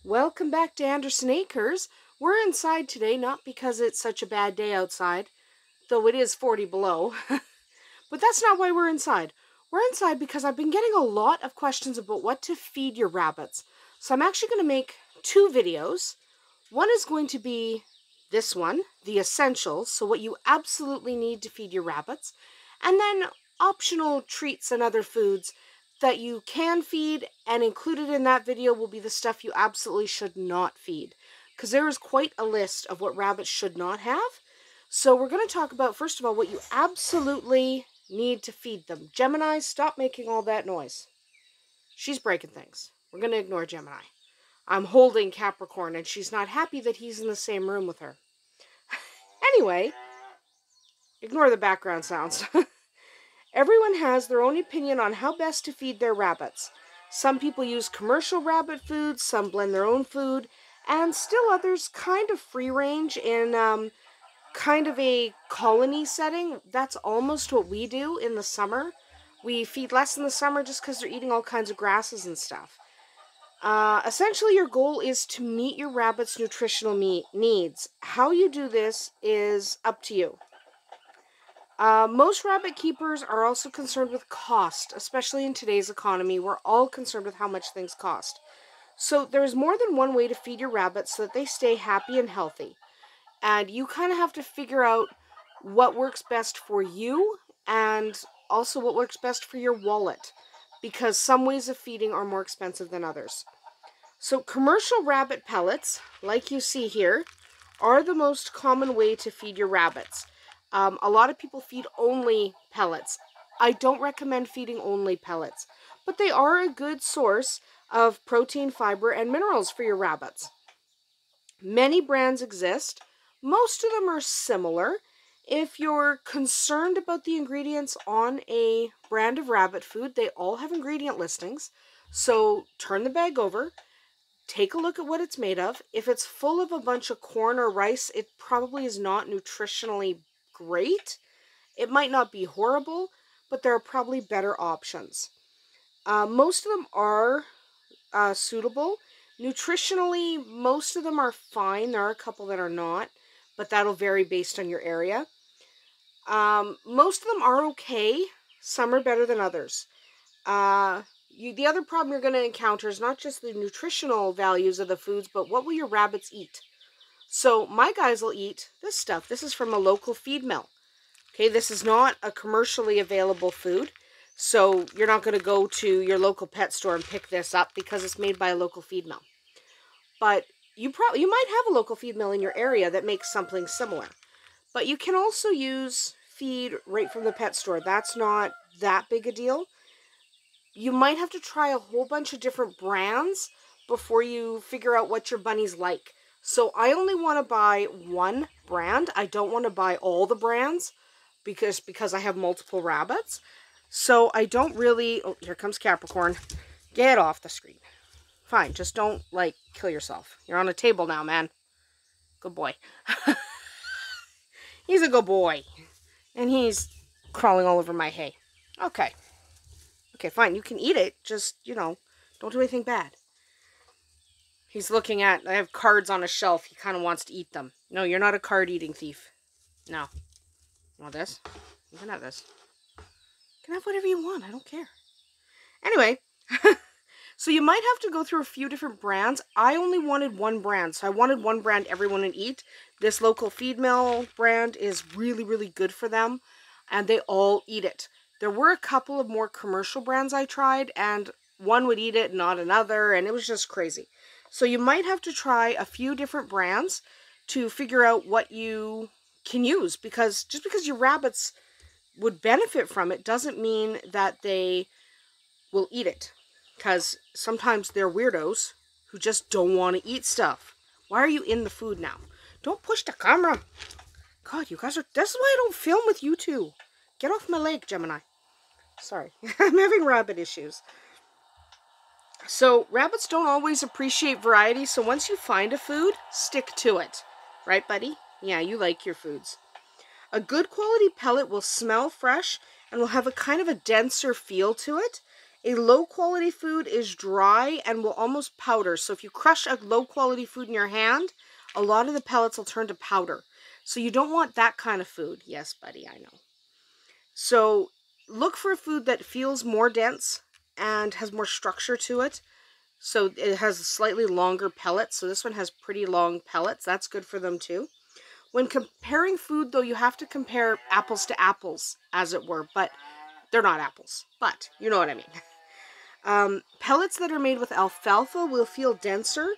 Welcome back to Andersen Acres. We're inside today, not because it's such a bad day outside, though it is 40 below, but that's not why we're inside. We're inside because I've been getting a lot of questions about what to feed your rabbits. So I'm actually going to make two videos. One is going to be this one, the essentials, so what you absolutely need to feed your rabbits, and then optional treats and other foods that you can feed, and included in that video will be the stuff you absolutely should not feed, because there is quite a list of what rabbits should not have. So we're going to talk about, first of all, what you absolutely need to feed them. Gemini, stop making all that noise. She's breaking things. We're going to ignore Gemini. I'm holding Capricorn, and she's not happy that he's in the same room with her. Anyway, ignore the background sounds. Everyone has their own opinion on how best to feed their rabbits. Some people use commercial rabbit food, some blend their own food, and still others kind of free range in kind of a colony setting. That's almost what we do in the summer. We feed less in the summer just because they're eating all kinds of grasses and stuff. Essentially, your goal is to meet your rabbit's nutritional needs. How you do this is up to you. Most rabbit keepers are also concerned with cost, especially in today's economy. We're all concerned with how much things cost. So there's more than one way to feed your rabbits so that they stay happy and healthy. And you kind of have to figure out what works best for you and also what works best for your wallet, because some ways of feeding are more expensive than others. So commercial rabbit pellets, like you see here, are the most common way to feed your rabbits. A lot of people feed only pellets. I don't recommend feeding only pellets, but they are a good source of protein, fiber, and minerals for your rabbits. Many brands exist. Most of them are similar. If you're concerned about the ingredients on a brand of rabbit food, they all have ingredient listings. So turn the bag over, take a look at what it's made of. If it's full of a bunch of corn or rice, it probably is not nutritionally great. It might not be horrible, but there are probably better options. Most of them are suitable. Nutritionally, most of them are fine. There are a couple that are not, but that'll vary based on your area. Most of them are okay. Some are better than others. The other problem you're going to encounter is not just the nutritional values of the foods, but what will your rabbits eat? So my guys will eat this stuff. This is from a local feed mill. Okay, this is not a commercially available food. So you're not going to go to your local pet store and pick this up because it's made by a local feed mill. But you might have a local feed mill in your area that makes something similar. But you can also use feed right from the pet store. That's not that big a deal. You might have to try a whole bunch of different brands before you figure out what your bunnies like. So I only want to buy one brand. I don't want to buy all the brands because I have multiple rabbits. So I don't really... Oh, here comes Capricorn. Get off the screen. Fine, just don't, kill yourself. You're on a table now, man. Good boy. He's a good boy. And he's crawling all over my hay. Okay. Okay, fine. You can eat it. Just, don't do anything bad. He's looking at... I have cards on a shelf. He kind of wants to eat them. No, you're not a card-eating thief. No. You want this? You can have this. You can have whatever you want. I don't care. Anyway... So you might have to go through a few different brands. I only wanted one brand, so I wanted one brand everyone would eat. This local feed mill brand is really, really good for them, and they all eat it. There were a couple of more commercial brands I tried, and one would eat it, not another, and it was just crazy. So you might have to try a few different brands to figure out what you can use, because just because your rabbits would benefit from it doesn't mean that they will eat it. Because sometimes they're weirdos who just don't want to eat stuff. Why are you in the food now? Don't push the camera. God, you guys are... This is why I don't film with you two. Get off my leg, Gemini. Sorry. I'm having rabbit issues. So, rabbits don't always appreciate variety, so once you find a food, stick to it. Right, buddy? Yeah, you like your foods. A good quality pellet will smell fresh and will have a kind of a denser feel to it. A low quality food is dry and will almost powder. So if you crush a low quality food in your hand, a lot of the pellets will turn to powder. So you don't want that kind of food. Yes, buddy, I know. So look for a food that feels more dense and has more structure to it. So it has slightly longer pellets. So this one has pretty long pellets. That's good for them too. When comparing food, though, you have to compare apples to apples, as it were. But they're not apples. But you know what I mean. Pellets that are made with alfalfa will feel denser.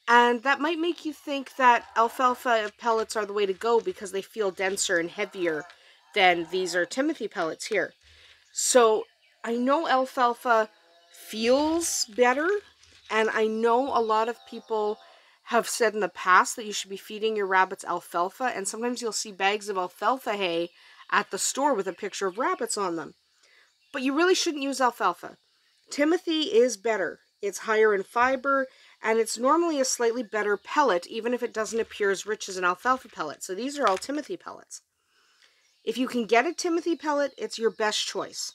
And that might make you think that alfalfa pellets are the way to go because they feel denser and heavier than these are Timothy pellets here. So I know alfalfa feels better, and I know a lot of people have said in the past that you should be feeding your rabbits alfalfa, and sometimes you'll see bags of alfalfa hay at the store with a picture of rabbits on them. But you really shouldn't use alfalfa. Timothy is better. It's higher in fiber, and it's normally a slightly better pellet, even if it doesn't appear as rich as an alfalfa pellet. So these are all Timothy pellets. If you can get a Timothy pellet, it's your best choice.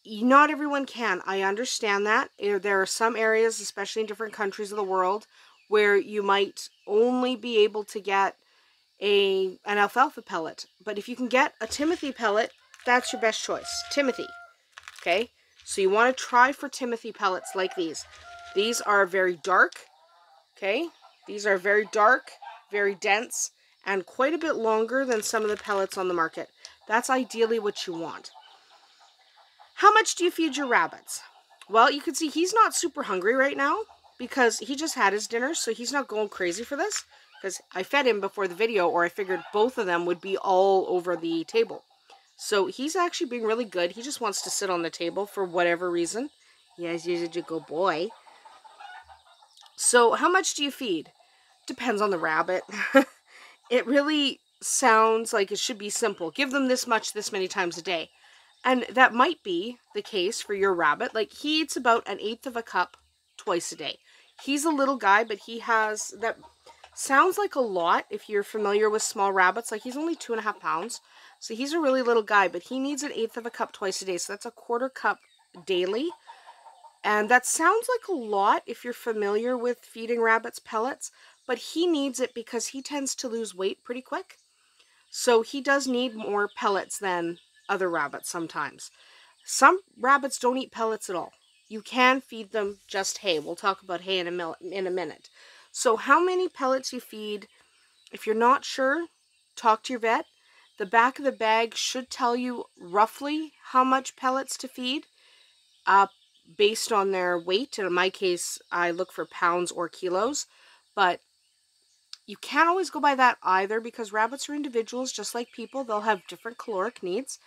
Not everyone can. I understand that. There are some areas, especially in different countries of the world, where you might only be able to get an alfalfa pellet. But if you can get a Timothy pellet, that's your best choice. Timothy. Okay? So you want to try for Timothy pellets like these. These are very dark. Okay? These are very dark, very dense, and quite a bit longer than some of the pellets on the market. That's ideally what you want. How much do you feed your rabbits? Well, you can see he's not super hungry right now because he just had his dinner, so he's not going crazy for this because I fed him before the video, or I figured both of them would be all over the table. So he's actually being really good. He just wants to sit on the table for whatever reason. Yes, you're such a good boy. So how much do you feed? Depends on the rabbit. It really sounds like it should be simple. Give them this much, this many times a day. And that might be the case for your rabbit. Like, he eats about 1/8 of a cup twice a day. He's a little guy, but he has, that sounds like a lot if you're familiar with small rabbits. Like, he's only 2.5 pounds. So he's a really little guy, but he needs 1/8 of a cup twice a day. So that's a 1/4 cup daily. And that sounds like a lot if you're familiar with feeding rabbits pellets, but he needs it because he tends to lose weight pretty quick. So he does need more pellets than other rabbits sometimes. Some rabbits don't eat pellets at all. You can feed them just hay. We'll talk about hay in a minute. So how many pellets you feed, if you're not sure, talk to your vet. The back of the bag should tell you roughly how much pellets to feed based on their weight. And in my case, I look for pounds or kilos. But you can't always go by that either because rabbits are individuals just like people. They'll have different caloric needs.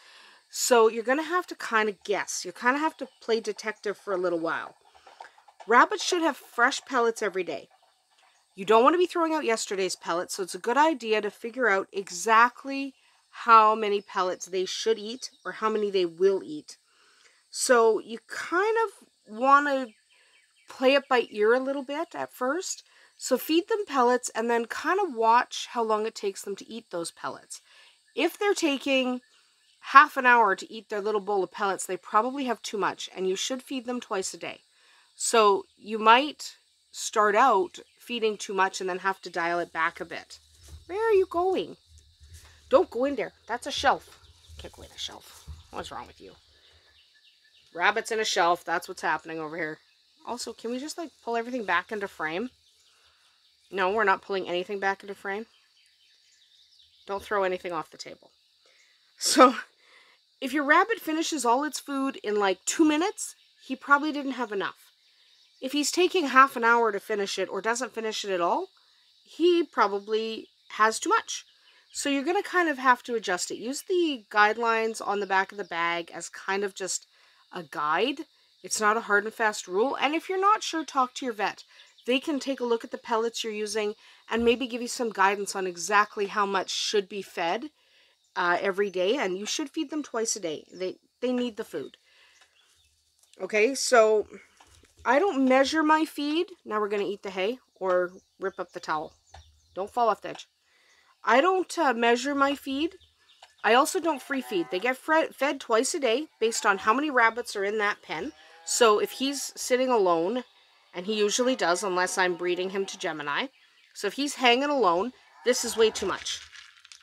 So you're going to have to kind of guess. You kind of have to play detective for a little while. Rabbits should have fresh pellets every day. You don't want to be throwing out yesterday's pellets, so it's a good idea to figure out exactly how many pellets they should eat or how many they will eat. So you kind of want to play it by ear a little bit at first. So feed them pellets and then kind of watch how long it takes them to eat those pellets. If they're taking half an hour to eat their little bowl of pellets, they probably have too much, and you should feed them twice a day. So you might start out feeding too much and then have to dial it back a bit. Where are you going? Don't go in there. That's a shelf. Can't go in a shelf. What's wrong with you? Rabbits in a shelf. That's what's happening over here. Also, can we just like pull everything back into frame? No, we're not pulling anything back into frame. Don't throw anything off the table. So, if your rabbit finishes all its food in like 2 minutes, he probably didn't have enough. If he's taking half an hour to finish it or doesn't finish it at all, he probably has too much. So you're going to kind of have to adjust it. Use the guidelines on the back of the bag as kind of just a guide. It's not a hard and fast rule. And if you're not sure, talk to your vet. They can take a look at the pellets you're using and maybe give you some guidance on exactly how much should be fed every day. And you should feed them twice a day. They need the food. Okay, so I don't measure my feed. Now we're going to eat the hay or rip up the towel. Don't fall off the edge. I don't measure my feed. I also don't free feed. They get fed twice a day based on how many rabbits are in that pen. So if he's sitting alone, and he usually does unless I'm breeding him to Gemini. So if he's hanging alone, this is way too much.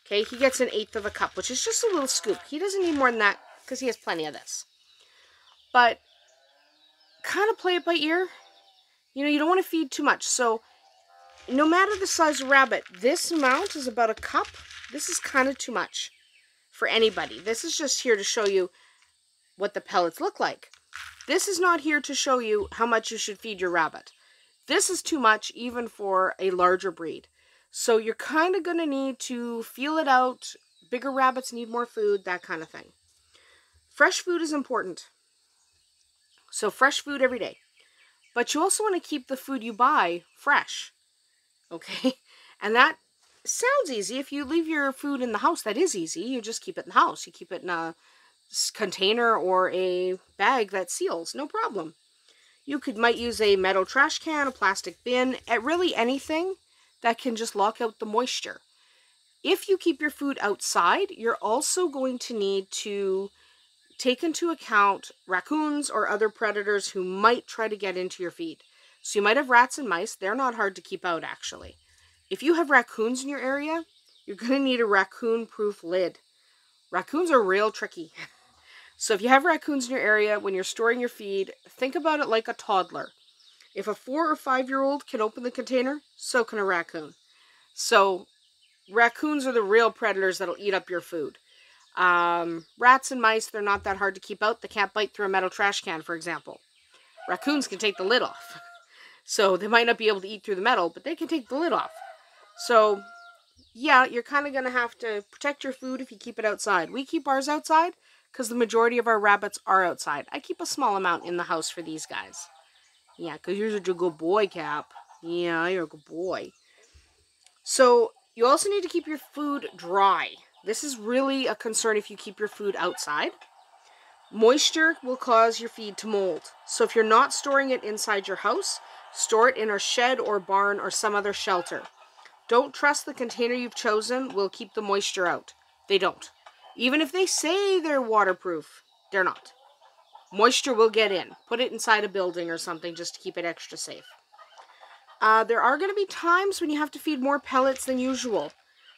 Okay, he gets 1/8 of a cup, which is just a little scoop. He doesn't need more than that because he has plenty of this. But kind of play it by ear. You know, you don't want to feed too much. So no matter the size of rabbit, this amount is about a cup. This is kind of too much for anybody. This is just here to show you what the pellets look like. This is not here to show you how much you should feed your rabbit. This is too much even for a larger breed. So you're kind of going to need to feel it out. Bigger rabbits need more food, that kind of thing. Fresh food is important. So fresh food every day. But you also want to keep the food you buy fresh. Okay? And that sounds easy. If you leave your food in the house, that is easy. You just keep it in the house. You keep it in a container or a bag that seals. No problem. You might use a metal trash can, a plastic bin, really anything that can just lock out the moisture. If you keep your food outside, you're also going to need to take into account raccoons or other predators who might try to get into your feed. So you might have rats and mice. They're not hard to keep out, actually. If you have raccoons in your area, you're going to need a raccoon-proof lid. Raccoons are real tricky. So if you have raccoons in your area, when you're storing your feed, think about it like a toddler. If a 4 or 5-year-old can open the container, so can a raccoon. So raccoons are the real predators that'll eat up your food. Rats and mice, they're not that hard to keep out. They can't bite through a metal trash can, for example. Raccoons can take the lid off. So they might not be able to eat through the metal, but they can take the lid off. So yeah, you're kind of going to have to protect your food if you keep it outside. We keep ours outside because the majority of our rabbits are outside. I keep a small amount in the house for these guys. Yeah, because you're such a good boy, Cap. Yeah, you're a good boy. So you also need to keep your food dry. This is really a concern if you keep your food outside. Moisture will cause your feed to mold. So if you're not storing it inside your house, store it in a shed or barn or some other shelter. Don't trust the container you've chosen will keep the moisture out. They don't. Even if they say they're waterproof, they're not. Moisture will get in. Put it inside a building or something just to keep it extra safe. There are going to be times when you have to feed more pellets than usual.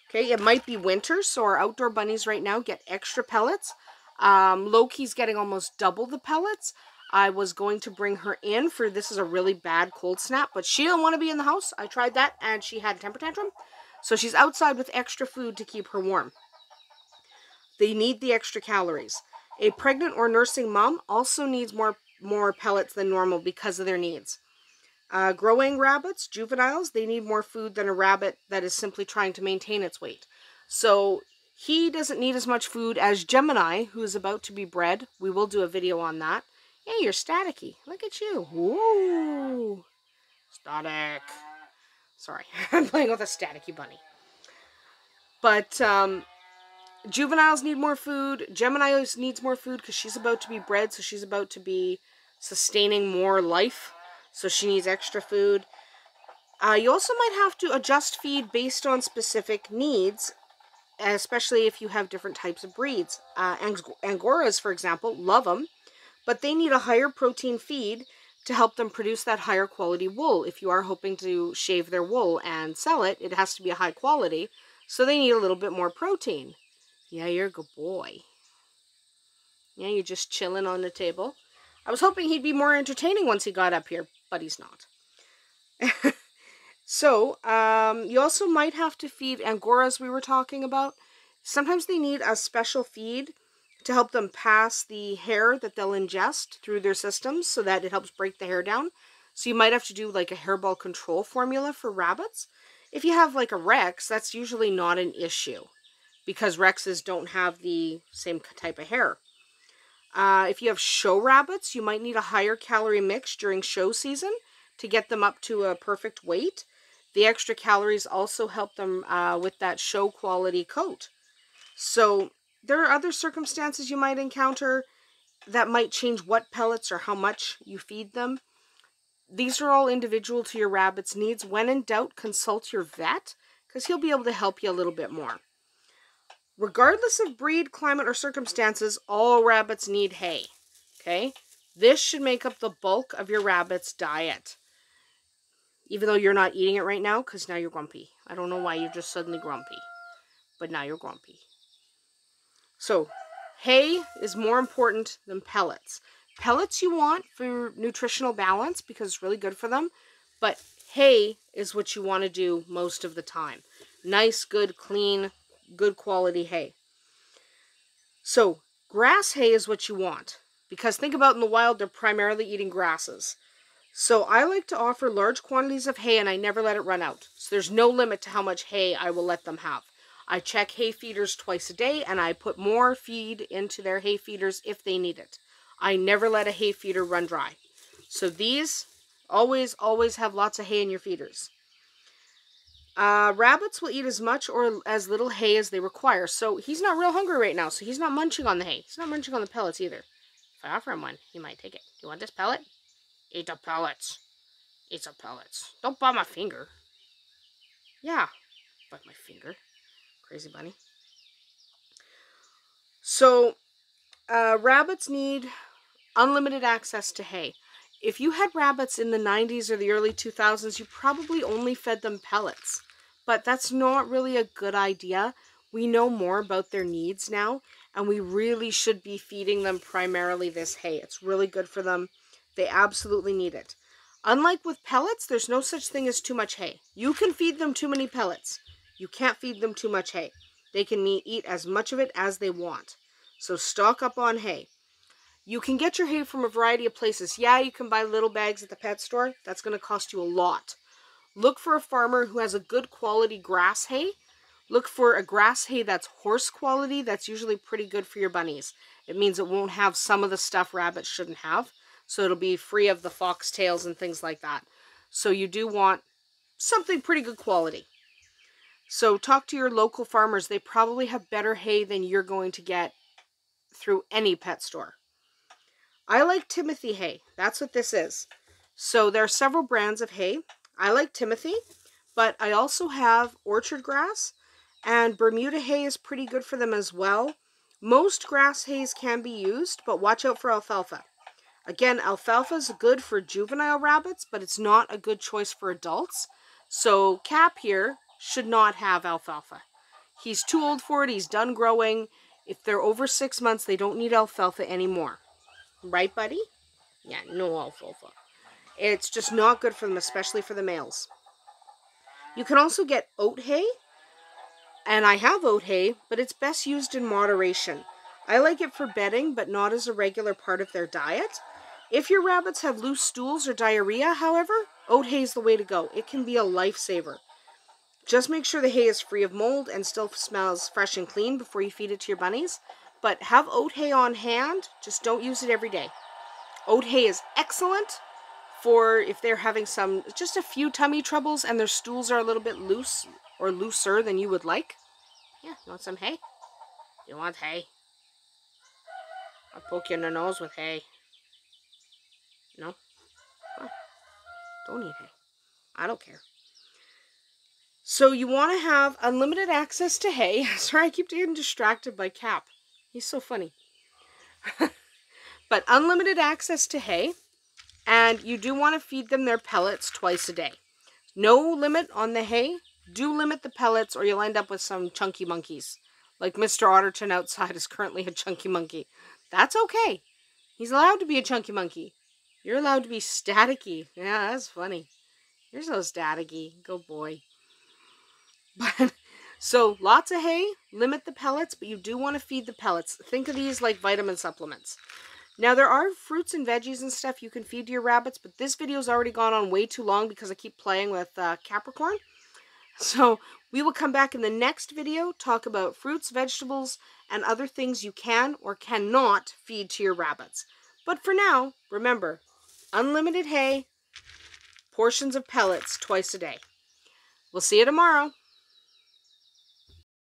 Okay, it might be winter, so our outdoor bunnies right now get extra pellets. Loki's getting almost double the pellets. I was going to bring her in for this is a really bad cold snap, but she didn't want to be in the house. I tried that, and she had a temper tantrum. So she's outside with extra food to keep her warm. They need the extra calories. A pregnant or nursing mom also needs more pellets than normal because of their needs. Growing rabbits, juveniles, they need more food than a rabbit that is simply trying to maintain its weight. So he doesn't need as much food as Gemini, who is about to be bred. We will do a video on that. Hey, you're staticky. Look at you. Woo! Static. Sorry, I'm playing with a staticky bunny. But juveniles need more food. Gemini needs more food because she's about to be bred, so she's about to be sustaining more life. So she needs extra food. You also might have to adjust feed based on specific needs, especially if you have different types of breeds. Angoras, for example, love them, but they need a higher protein feed to help them produce that higher quality wool. If you are hoping to shave their wool and sell it, it has to be a high quality, so they need a little bit more protein. Yeah, you're a good boy. Yeah, you're just chilling on the table. I was hoping he'd be more entertaining once he got up here, but he's not. So, you also might have to feed Angoras we were talking about. Sometimes they need a special feed to help them pass the hair that they'll ingest through their systems so that it helps break the hair down. So you might have to do like a hairball control formula for rabbits. If you have like a Rex, that's usually not an issue because Rexes don't have the same type of hair. If you have show rabbits, you might need a higher calorie mix during show season to get them up to a perfect weight. The extra calories also help them with that show quality coat. So there are other circumstances you might encounter that might change what pellets or how much you feed them. These are all individual to your rabbit's needs. When in doubt, consult your vet because he'll be able to help you a little bit more. Regardless of breed, climate, or circumstances, all rabbits need hay. Okay? This should make up the bulk of your rabbit's diet. Even though you're not eating it right now, because now you're grumpy. I don't know why you're just suddenly grumpy. But now you're grumpy. So, hay is more important than pellets. Pellets you want for nutritional balance because it's really good for them. But hay is what you want to do most of the time. Nice, good, clean, good quality hay. So, grass hay is what you want. Because think about in the wild, they're primarily eating grasses. So I like to offer large quantities of hay and I never let it run out. So there's no limit to how much hay I will let them have. I check hay feeders twice a day and I put more feed into their hay feeders if they need it. I never let a hay feeder run dry. So these always have lots of hay in your feeders. Rabbits will eat as much or as little hay as they require. So he's not real hungry right now, so he's not munching on the hay. He's not munching on the pellets either. If I offer him one, he might take it. You want this pellet? Eat the pellets. Eat the pellets. Don't bite my finger. Yeah, bite my finger. Crazy bunny. So, rabbits need unlimited access to hay. If you had rabbits in the 90s or the early 2000s, you probably only fed them pellets. But that's not really a good idea. We know more about their needs now, and we really should be feeding them primarily this hay. It's really good for them. They absolutely need it. Unlike with pellets, there's no such thing as too much hay. You can feed them too many pellets. You can't feed them too much hay. They can eat as much of it as they want. So stock up on hay. You can get your hay from a variety of places. Yeah, you can buy little bags at the pet store. That's going to cost you a lot. Look for a farmer who has a good quality grass hay. Look for a grass hay that's horse quality. That's usually pretty good for your bunnies. It means it won't have some of the stuff rabbits shouldn't have. So it'll be free of the foxtails and things like that. So you do want something pretty good quality. So talk to your local farmers. They probably have better hay than you're going to get through any pet store. I like Timothy hay. That's what this is. So there are several brands of hay. I like Timothy, but I also have orchard grass, and Bermuda hay is pretty good for them as well. Most grass hays can be used, but watch out for alfalfa. Again, alfalfa is good for juvenile rabbits, but it's not a good choice for adults. So Cap here should not have alfalfa. He's too old for it. He's done growing. If they're over 6 months, they don't need alfalfa anymore. Right, buddy? Yeah, no alfalfa. It's just not good for them, especially for the males. You can also get oat hay, and I have oat hay, but it's best used in moderation. I like it for bedding, but not as a regular part of their diet. If your rabbits have loose stools or diarrhea, however, oat hay is the way to go. It can be a lifesaver. Just make sure the hay is free of mold and still smells fresh and clean before you feed it to your bunnies. But have oat hay on hand, just don't use it every day. Oat hay is excellent for if they're having just a few tummy troubles and their stools are a little bit loose or looser than you would like. Yeah, you want some hay? You want hay? I'll poke you in the nose with hay. No? Huh. Don't eat hay. I don't care. So you want to have unlimited access to hay. Sorry, I keep getting distracted by Cap. He's so funny. But unlimited access to hay. And you do want to feed them their pellets twice a day. No limit on the hay. Do limit the pellets or you'll end up with some chunky monkeys. Like Mr. Otterton outside is currently a chunky monkey. That's okay. He's allowed to be a chunky monkey. You're allowed to be staticky. Yeah, that's funny. You're so staticky. Good boy. But so lots of hay, limit the pellets, but you do want to feed the pellets. Think of these like vitamin supplements. Now there are fruits and veggies and stuff you can feed to your rabbits, but this video's already gone on way too long because I keep playing with Capricorn. So we will come back in the next video, talk about fruits, vegetables, and other things you can or cannot feed to your rabbits. But for now, remember, unlimited hay, portions of pellets twice a day. We'll see you tomorrow.